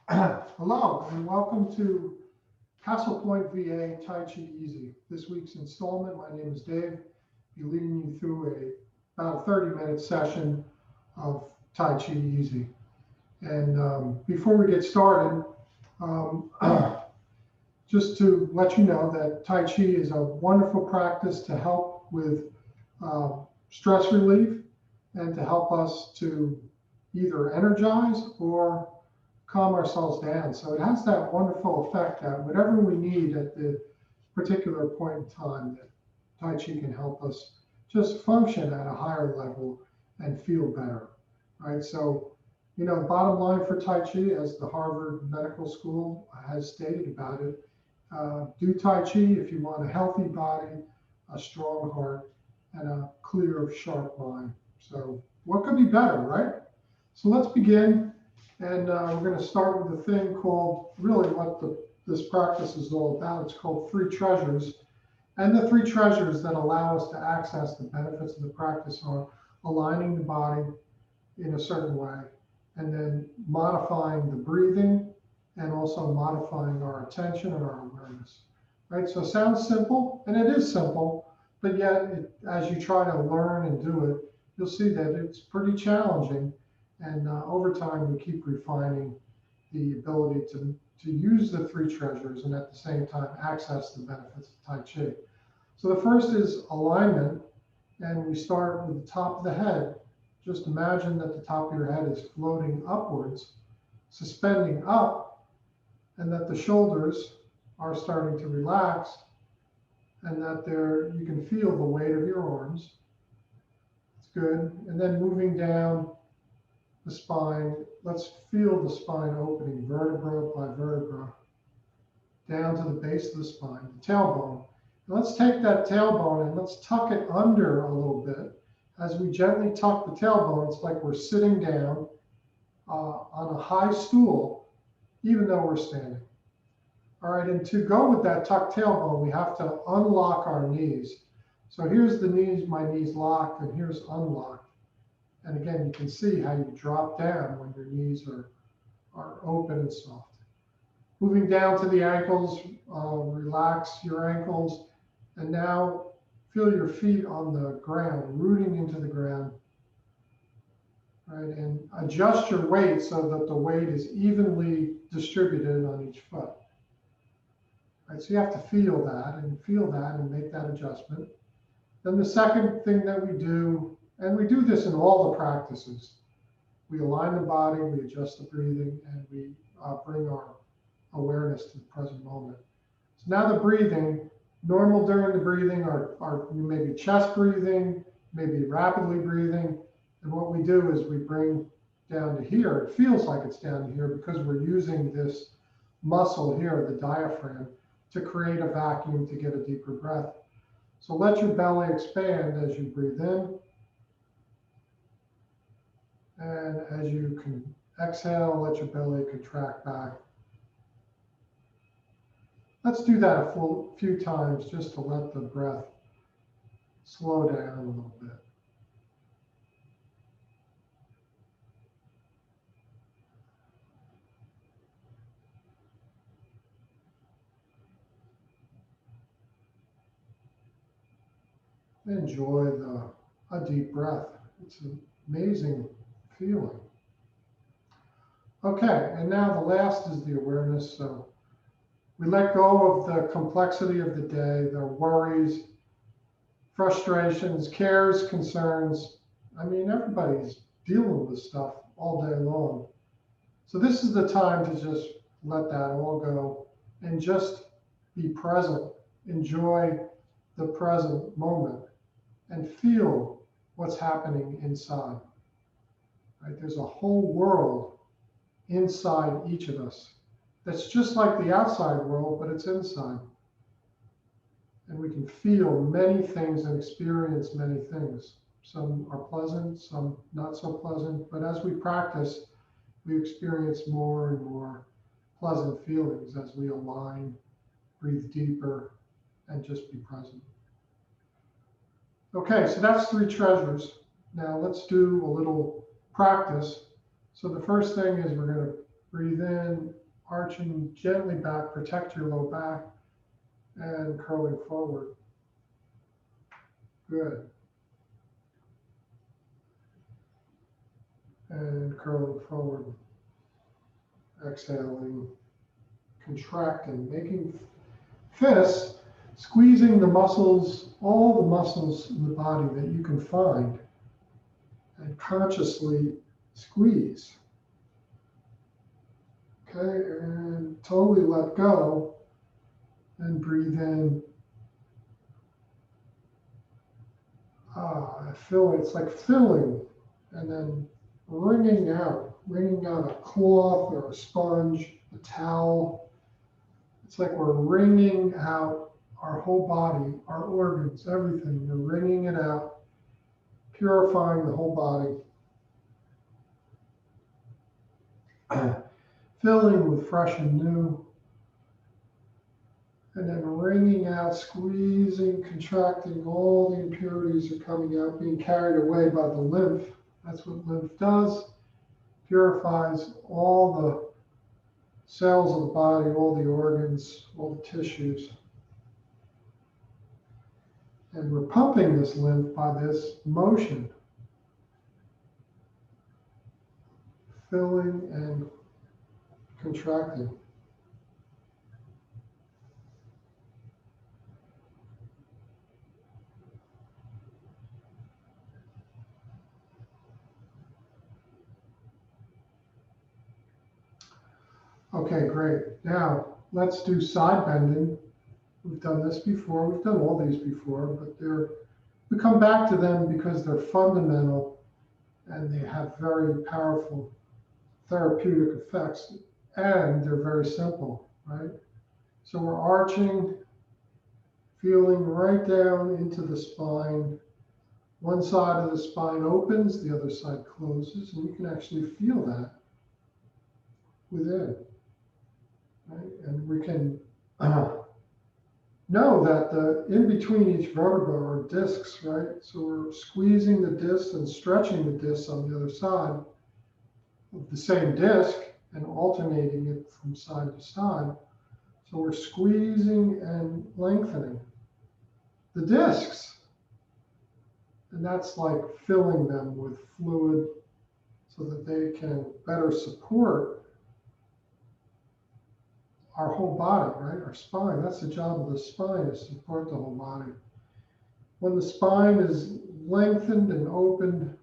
Hello and welcome to Castle Point VA Tai Chi Easy. This week's installment, my name is Dave. I'll be leading you through about a 30-minute session of Tai Chi Easy. And before we get started, um, just to let you know that Tai Chi is a wonderful practice to help with uh, stress relief and to help us to either energize or calm ourselves down. So it has that wonderful effect that whatever we need at the particular point in time, that Tai Chi can help us just function at a higher level and feel better, right? So, the bottom line for Tai Chi, as the Harvard Medical School has stated about it, do Tai Chi if you want a healthy body, a strong heart, and a clear, sharp mind. So what could be better, right? So let's begin. And we're going to start with a thing called really what this practice is all about. It's called three treasures. And the three treasures that allow us to access the benefits of the practice are aligning the body in a certain way, and then modifying the breathing, and also modifying our attention and our awareness. Right? So it sounds simple, and it is simple, but yet as you try to learn and do it, you'll see that it's pretty challenging. And over time, we keep refining the ability to use the three treasures and at the same time access the benefits of Tai Chi. So the first is alignment, and we start with the top of the head. Just imagine that the top of your head is floating upwards, suspending up, and that the shoulders are starting to relax, and that you can feel the weight of your arms. It's good. And then moving down the spine, let's feel the spine opening vertebra by vertebra down to the base of the spine, the tailbone. And let's take that tailbone and let's tuck it under a little bit. As we gently tuck the tailbone, it's like we're sitting down on a high stool, even though we're standing. All right, and to go with that tucked tailbone, we have to unlock our knees. So here's the knees, my knees locked, and here's unlocked. And again, you can see how you drop down when your knees are open and soft. Moving down to the ankles, relax your ankles. And now feel your feet on the ground, rooting into the ground. Right? And adjust your weight so that the weight is evenly distributed on each foot. Right? So you have to feel that and make that adjustment. Then the second thing that we do, and we do this in all the practices, we align the body, we adjust the breathing, and we bring our awareness to the present moment. So now the breathing, normal during the breathing are maybe chest breathing, maybe rapidly breathing. And what we do is we bring down to here. It feels like it's down to here because we're using this muscle here, the diaphragm, to create a vacuum to get a deeper breath. So let your belly expand as you breathe in. And as you can exhale, let your belly contract back. Let's do that a few times just to let the breath slow down a little bit. Enjoy a deep breath. It's an amazing feeling. Okay, and now the last is the awareness. So we let go of the complexity of the day, the worries, frustrations, cares, concerns. I mean, everybody's dealing with stuff all day long. So this is the time to just let that all go and just be present. Enjoy the present moment and feel what's happening inside. Right? There's a whole world inside each of us that's just like the outside world, but it's inside. And we can feel many things and experience many things. Some are pleasant, some not so pleasant, but as we practice, we experience more and more pleasant feelings as we align, breathe deeper, and just be present. Okay, so that's three treasures. Now let's do a little practice. So the first thing is we're going to Breathe in, arching gently back, protect your low back, and curling forward. Good. And curling forward. Exhaling, contracting, making fists, squeezing the muscles, all the muscles in the body that you can find, and consciously squeeze. Okay, and totally let go, and breathe in. I feel it's like filling, and then wringing out a cloth or a sponge, a towel. It's like we're wringing out our whole body, our organs, everything. We're wringing it out, purifying the whole body, filling with fresh and new, and then wringing out, squeezing, contracting. All the impurities are coming out, being carried away by the lymph. That's what lymph does. Purifies all the cells of the body, all the organs, all the tissues. And we're pumping this lymph by this motion, filling and contracting. Okay, great. Now let's do side bending. We've done this before. We've done all these before, but we come back to them because they're fundamental and they have very powerful therapeutic effects, and they're very simple, right? So we're arching, feeling right down into the spine. One side of the spine opens, the other side closes, and you can actually feel that within. Right? And we can know that in between each vertebra are discs, right? So we're squeezing the discs and stretching the discs on the other side of the same disc and alternating it from side to side. So we're squeezing and lengthening the discs. And that's like filling them with fluid so that they can better support our whole body, right? Our spine. That's the job of the spine, is to support the whole body. When the spine is lengthened and opened,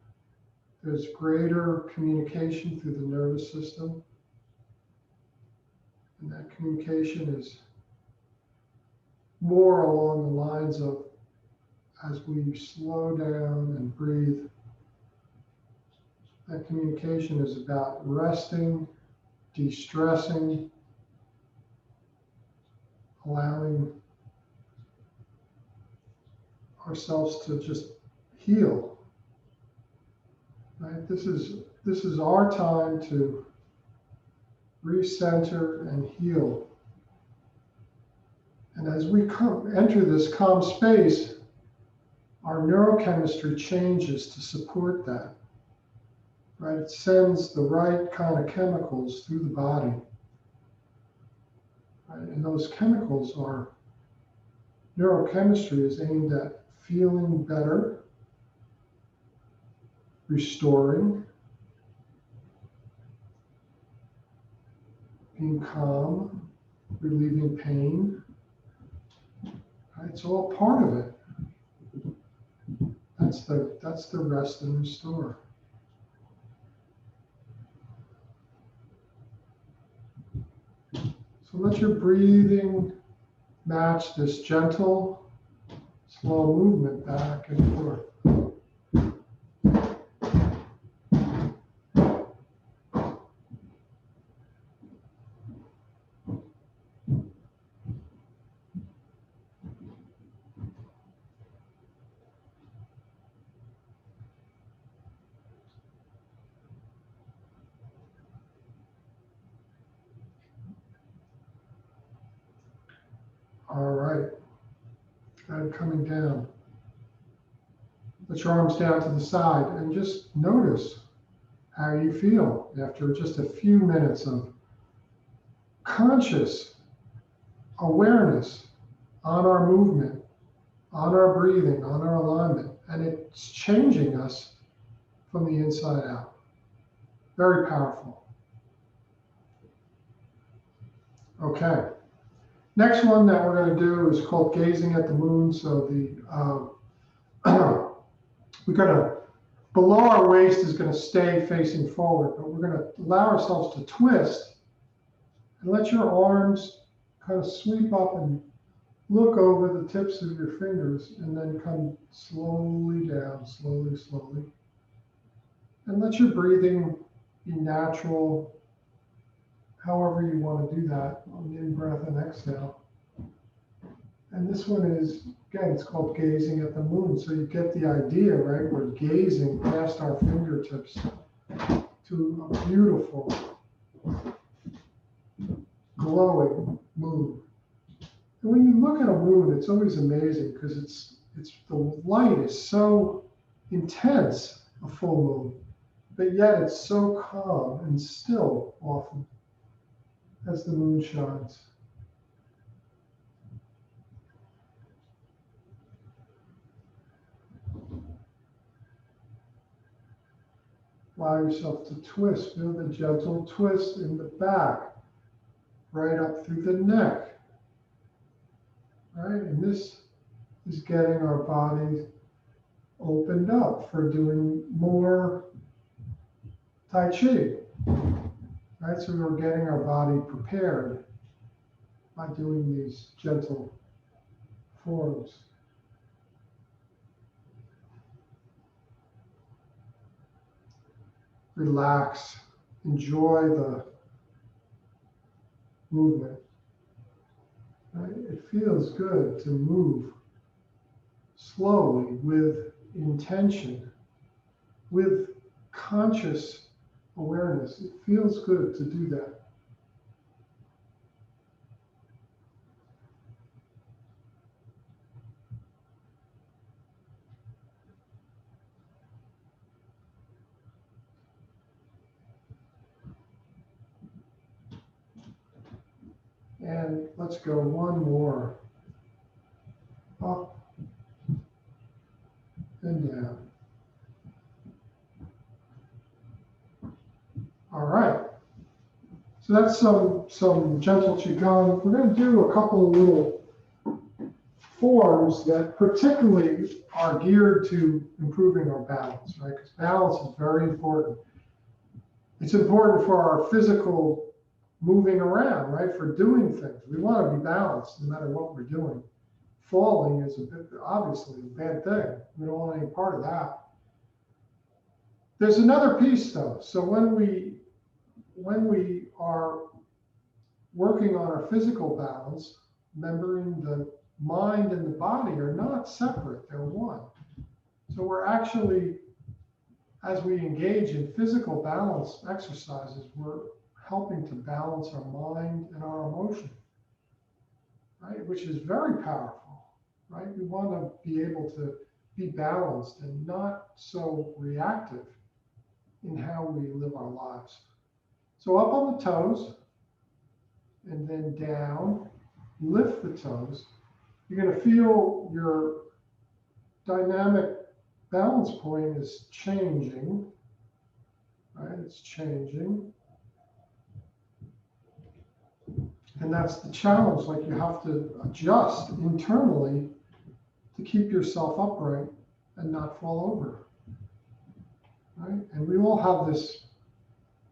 there's greater communication through the nervous system. And that communication is more along the lines of, as we slow down and breathe, that communication is about resting, de-stressing, allowing ourselves to just heal. Right? This is our time to recenter and heal. And as we enter this calm space, our neurochemistry changes to support that. Right? It sends the right kind of chemicals through the body. Right? And those chemicals are, neurochemistry is aimed at feeling better, restoring, being calm, relieving pain. Right? It's all part of it. That's the rest and restore. So let your breathing match this gentle, slow movement back and forth. All right, and coming down. Let your arms down to the side and just notice how you feel after just a few minutes of conscious awareness on our movement, on our breathing, on our alignment, and it's changing us from the inside out. Very powerful. Okay. Next one that we're going to do is called gazing at the moon. So we're going to, below our waist is going to stay facing forward, but we're going to allow ourselves to twist and let your arms kind of sweep up and look over the tips of your fingers and then come slowly down, slowly, slowly. And let your breathing be natural, however you want to do that on the in-breath and exhale. And this one is, again, it's called gazing at the moon. So you get the idea, right? We're gazing past our fingertips to a beautiful, glowing moon. And when you look at a moon, it's always amazing because it's the light is so intense, a full moon, but yet it's so calm and still often as the moon shines. Allow yourself to twist. Feel the gentle twist in the back, right up through the neck. Right? And this is getting our bodies opened up for doing more Tai Chi. Right? So we're getting our body prepared by doing these gentle forms. Relax, enjoy the movement. Right? It feels good to move slowly with intention, with conscious awareness. It feels good to do that. And let's go one more. Up and down. All right. So that's some gentle Qigong. We're going to do a couple of little forms that particularly are geared to improving our balance, right? Because balance is very important. It's important for our physical moving around, right? For doing things. We want to be balanced no matter what we're doing. Falling is obviously a bad thing. We don't want any part of that. There's another piece though. So when we are working on our physical balance, remembering the mind and the body are not separate, they're one. So we're actually, as we engage in physical balance exercises, we're helping to balance our mind and our emotion, right? Which is very powerful, right? We want to be able to be balanced and not so reactive in how we live our lives. So up on the toes and then down, lift the toes. You're going to feel your dynamic balance point is changing, right? It's changing. And that's the challenge, like you have to adjust internally to keep yourself upright and not fall over, right? And we all have this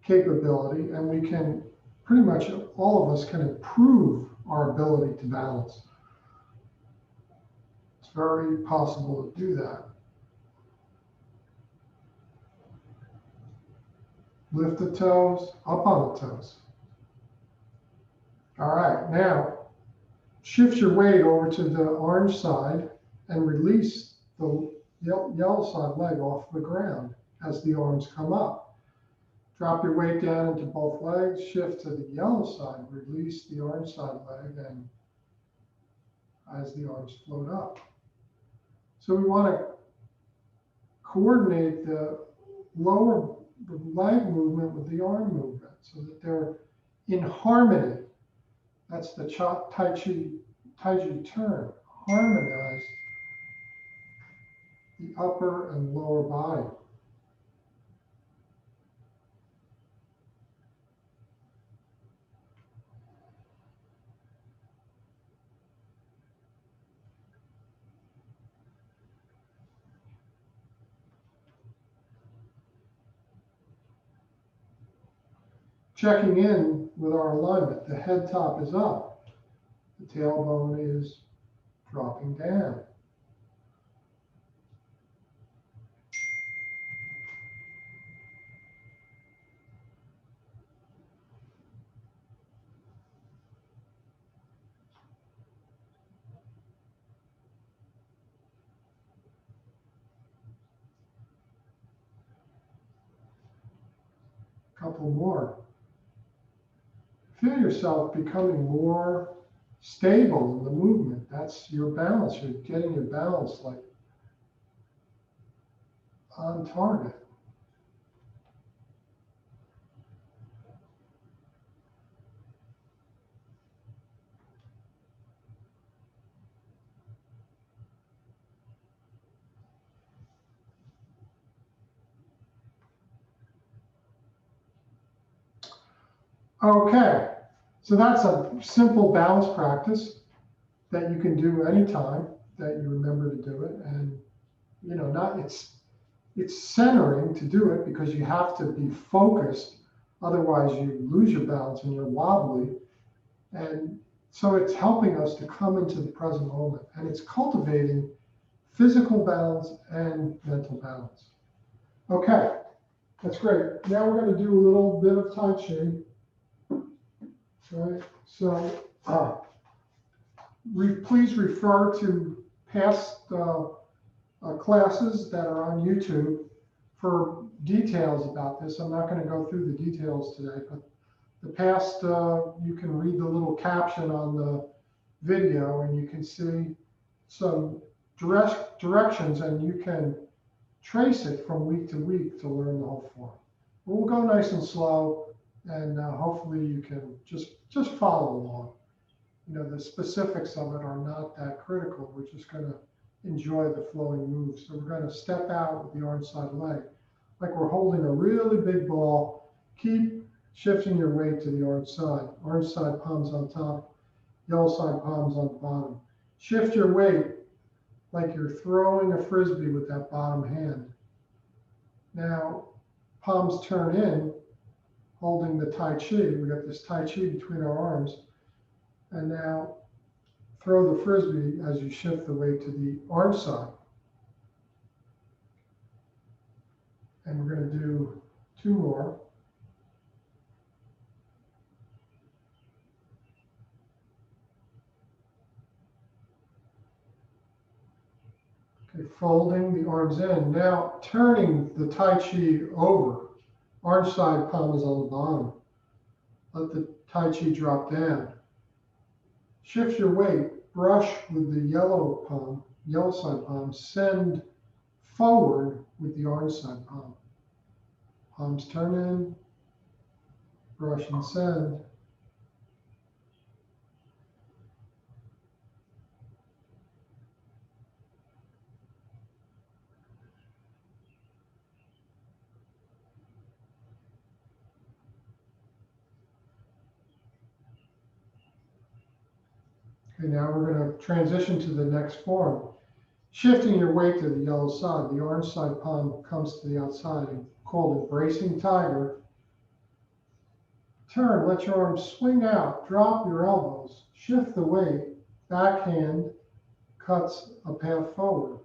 capability, and we can, pretty much all of us can improve our ability to balance. It's very possible to do that. Lift the toes, up on the toes. All right, now shift your weight over to the orange side and release the yellow side leg off the ground as the arms come up. Drop your weight down into both legs, shift to the yellow side, release the orange side leg, and as the arms float up. So we want to coordinate the lower the leg movement with the arm movement so that they're in harmony. That's the Tai Chi term. Harmonize the upper and lower body. Checking in with our alignment. The head top is up. The tailbone is dropping down. Couple more. Feel yourself becoming more stable in the movement. That's your balance. You're getting your balance like on target. Okay, so that's a simple balance practice that you can do anytime that you remember to do it. And it's centering to do it because you have to be focused. Otherwise you lose your balance and you're wobbly. And so it's helping us to come into the present moment, and it's cultivating physical balance and mental balance. Okay, that's great. Now we're going to do a little bit of Tai Chi. Right, so please refer to past classes that are on YouTube for details about this. I'm not going to go through the details today, but the past, you can read the little caption on the video and you can see some directions, and you can trace it from week to week to learn the whole form. But we'll go nice and slow, and hopefully you can just follow along. The specifics of it are not that critical. We're just going to enjoy the flowing moves. So we're going to step out with the orange side leg, like we're holding a really big ball. Keep shifting your weight to the orange side. Orange side palms on top, yellow side palms on the bottom. Shift your weight like you're throwing a frisbee with that bottom hand. Now, palms turn in, holding the Tai Chi. We got this Tai Chi between our arms. And now throw the frisbee as you shift the weight to the orange side. And we're going to do 2 more. Okay, folding the arms in. Now turning the Tai Chi over. Orange side palm is on the bottom. Let the Tai Chi drop down. Shift your weight, brush with the yellow side palm, send forward with the orange side palm. Palms turn in, brush and send. Okay, now we're going to transition to the next form. Shifting your weight to the yellow side, the orange side palm comes to the outside, and called Embracing Tiger. Turn, let your arms swing out, drop your elbows, shift the weight, backhand cuts a path forward.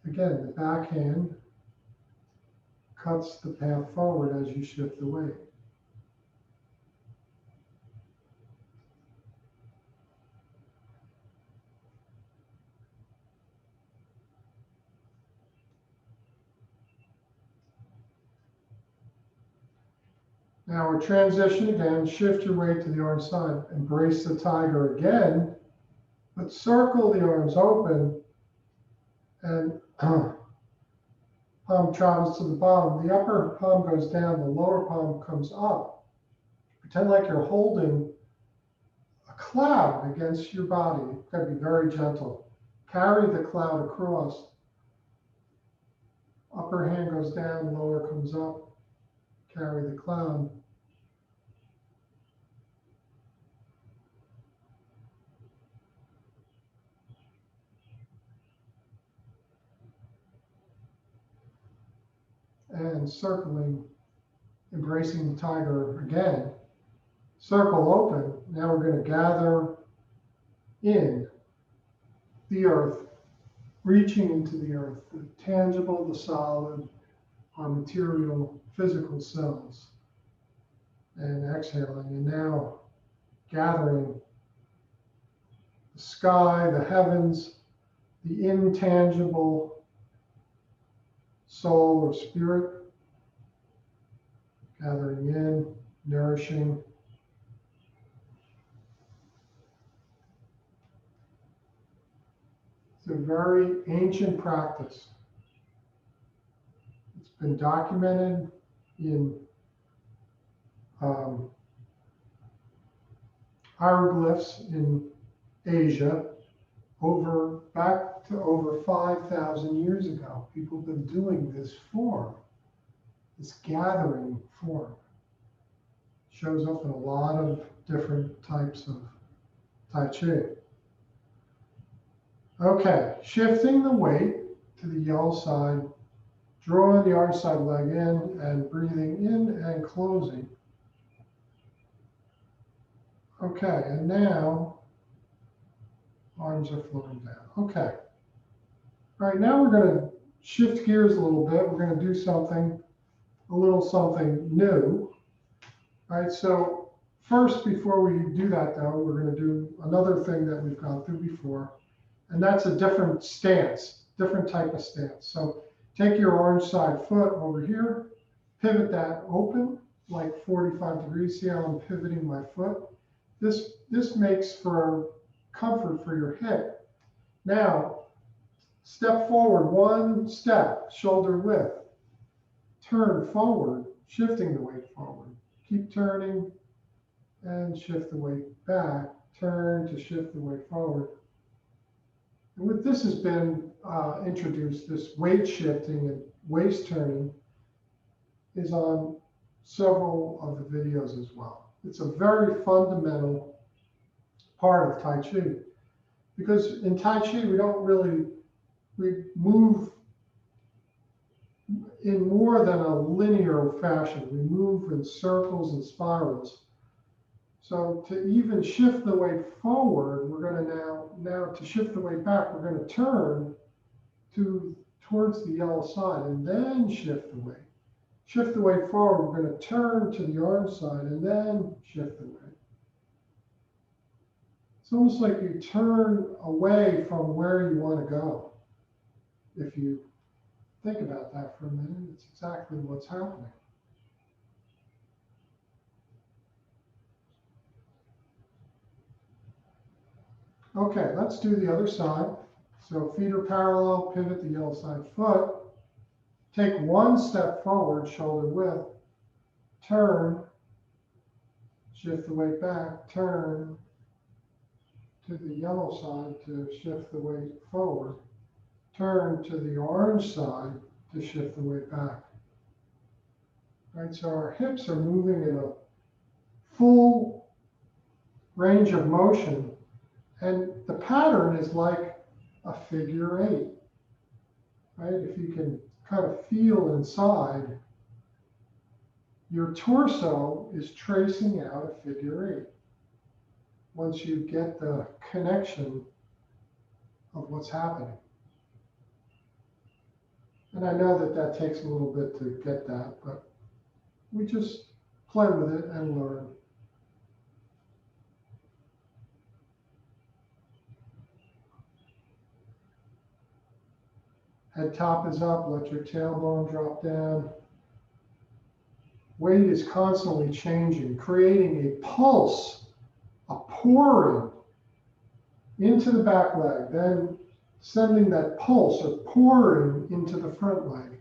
Again, the backhand cuts the path forward as you shift the weight. Now we're transition again, shift your weight to the orange side, embrace the tiger again, but circle the arms open and palm travels to the bottom. The upper palm goes down, the lower palm comes up. Pretend like you're holding a cloud against your body. You've got to be very gentle. Carry the cloud across. Upper hand goes down, lower comes up. Carry the cloud. And circling, embracing the tiger again. Circle open. Now we're going to gather in the earth, reaching into the earth, the tangible, the solid, our material, physical selves. And exhaling, and now gathering the sky, the heavens, the intangible soul or spirit, gathering in, nourishing. It's a very ancient practice. It's been documented in hieroglyphs in Asia back to over 5,000 years ago. People have been doing this form, this gathering form. Shows up in a lot of different types of Tai Chi. Okay, shifting the weight to the yellow side, drawing the arm side leg in and breathing in and closing. Okay, and now arms are floating down. Okay. All right, now we're going to shift gears a little bit. We're going to do a little something new. All right, so first, before we do that though, we're going to do another thing that we've gone through before, and that's a different stance, different type of stance. So take your orange side foot over here, pivot that open like 45 degrees. See how I'm pivoting my foot? This makes for comfort for your hip. Now, step forward, one step, shoulder width. Turn forward, shifting the weight forward. Keep turning and shift the weight back. Turn to shift the weight forward. And what this has been introduced, this weight shifting and waist turning, is on several of the videos as well. It's a very fundamental part of Tai Chi, because in Tai Chi we move in more than a linear fashion. We move in circles and spirals. So to even shift the weight forward, we're going to now to shift the weight back, we're going to turn towards the yellow side and then shift the weight. Shift the weight forward, we're going to turn to the orange side and then shift the weight. It's almost like you turn away from where you want to go. If you think about that for a minute, it's exactly what's happening. Okay, let's do the other side. So feet are parallel, pivot the yellow side foot. Take one step forward, shoulder width. Turn, shift the weight back, turn to the yellow side to shift the weight forward. Turn to the orange side to shift the weight back. Right, so our hips are moving in a full range of motion, and the pattern is like a figure eight. Right, if you can kind of feel inside, your torso is tracing out a figure eight. Once you get the connection of what's happening. And I know that takes a little bit to get that, but we just play with it and learn. Head top is up, let your tailbone drop down. Weight is constantly changing, creating a pulse, a pouring into the back leg, then sending that pulse or pouring into the front leg.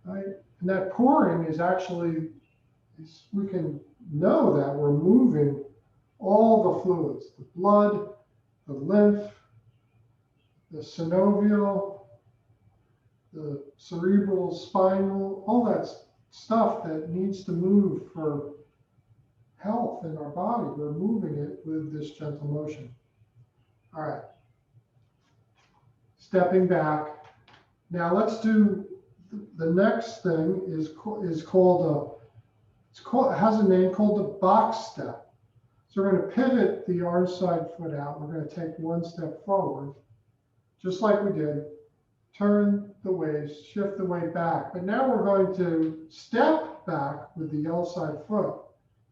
right? And that pouring is actually, we can know that we're moving all the fluids, the blood, the lymph, the synovial, the cerebral, spinal, all that stuff that needs to move for health in our body. We're moving it with this gentle motion. All right. Stepping back. Now let's do the next thing is called it has a name called the box step. So we're going to pivot the arm side foot out. We're going to take one step forward, just like we did. Turn the waist, shift the weight back. But now we're going to step back with the L-side foot,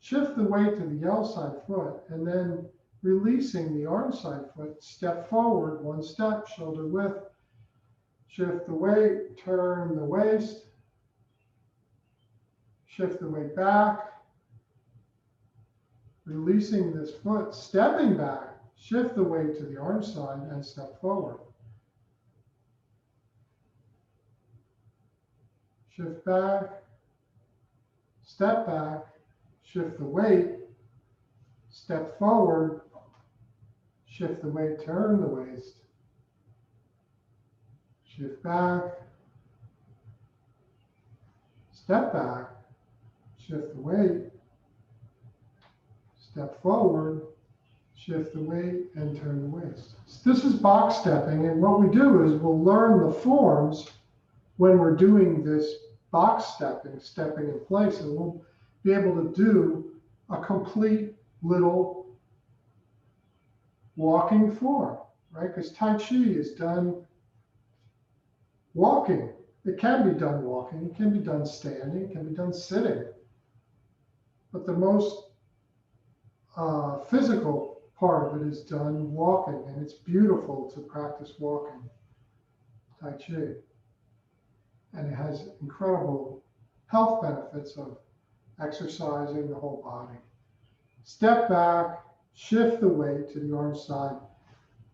shift the weight to the L-side foot, and then releasing the arm side foot, step forward, one step, shoulder width, shift the weight, turn the waist, shift the weight back, releasing this foot, stepping back, shift the weight to the arm side, and step forward. Shift back, step back, shift the weight, step forward, shift the weight, turn the waist, shift back, step back, shift the weight, step forward, shift the weight, and turn the waist. So this is box stepping, and what we do is we'll learn the forms when we're doing this box stepping in place, and we'll be able to do a complete little walking form, right? Because Tai Chi is done walking. It can be done walking, it can be done standing, it can be done sitting. But the most physical part of it is done walking, and it's beautiful to practice walking Tai Chi. And it has incredible health benefits of exercising the whole body. Step back, shift the weight to the arm side,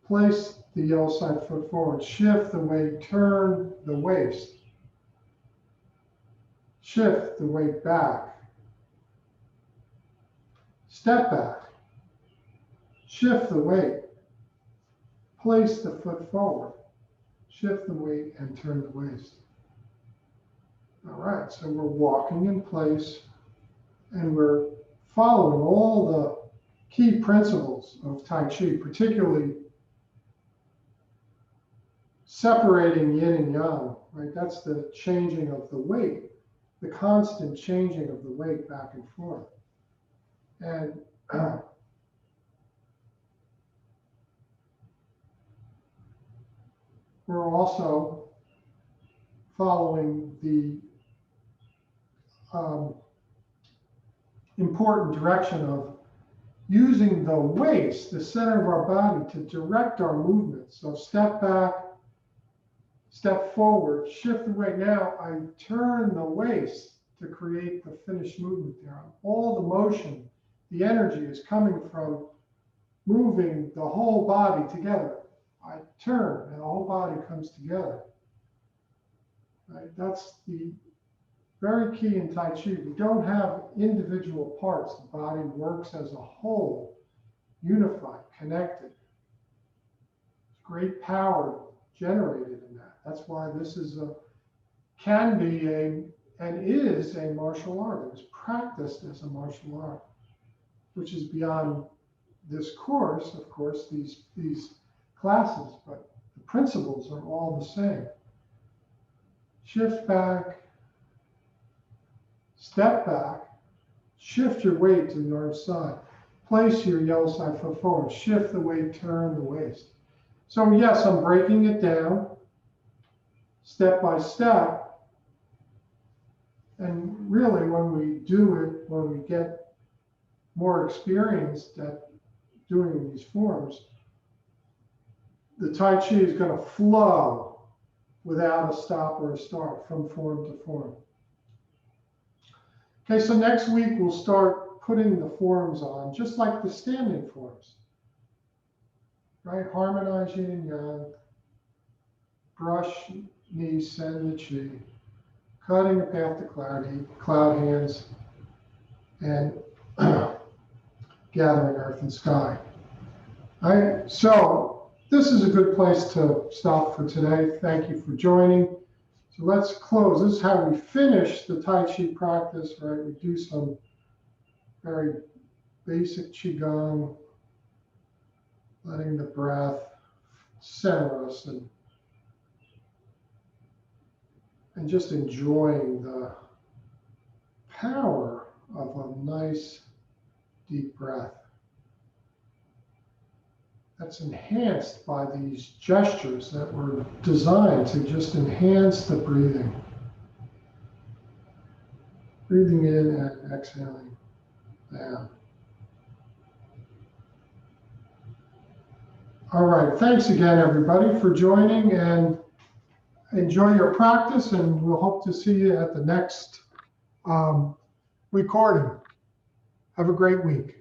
place the L side foot forward, shift the weight, turn the waist, shift the weight back, step back, shift the weight, place the foot forward, shift the weight, and turn the waist. All right, so we're walking in place and we're following all the key principles of Tai Chi, particularly separating yin and yang, right? That's the changing of the weight, the constant changing of the weight back and forth. And we're also following the important direction of using the waist, the center of our body, to direct our movements. So step back, step forward, shift the weight. Now I turn the waist to create the finished movement there. All the motion, the energy is coming from moving the whole body together. I turn and the whole body comes together. Right? That's the very key in Tai Chi. We don't have individual parts. The body works as a whole, unified, connected. There's great power generated in that. That's why this is can be and is a martial art. It was practiced as a martial art, which is beyond this course, of course, these classes, but the principles are all the same. Shift back, step back, shift your weight to the arm side, place your yellow side foot forward, shift the weight, turn the waist. So yes, I'm breaking it down step by step. And really when we do it, when we get more experienced at doing these forms, the Tai Chi is going to flow without a stop or a start from form to form. Okay, so next week we'll start putting the forms on, just like the standing forms, right? Harmonize yin and yang, brush, knee, send the chi, cutting a path to clarity, cloud hands, and gathering earth and sky. So this is a good place to stop for today. Thank you for joining. So let's close. This is how we finish the Tai Chi practice, right? We do some very basic Qigong, letting the breath center us and just enjoying the power of a nice deep breath that's enhanced by these gestures that were designed to just enhance the breathing. Breathing in and exhaling down. All right, thanks again, everybody, for joining, and enjoy your practice, and we'll hope to see you at the next recording. Have a great week.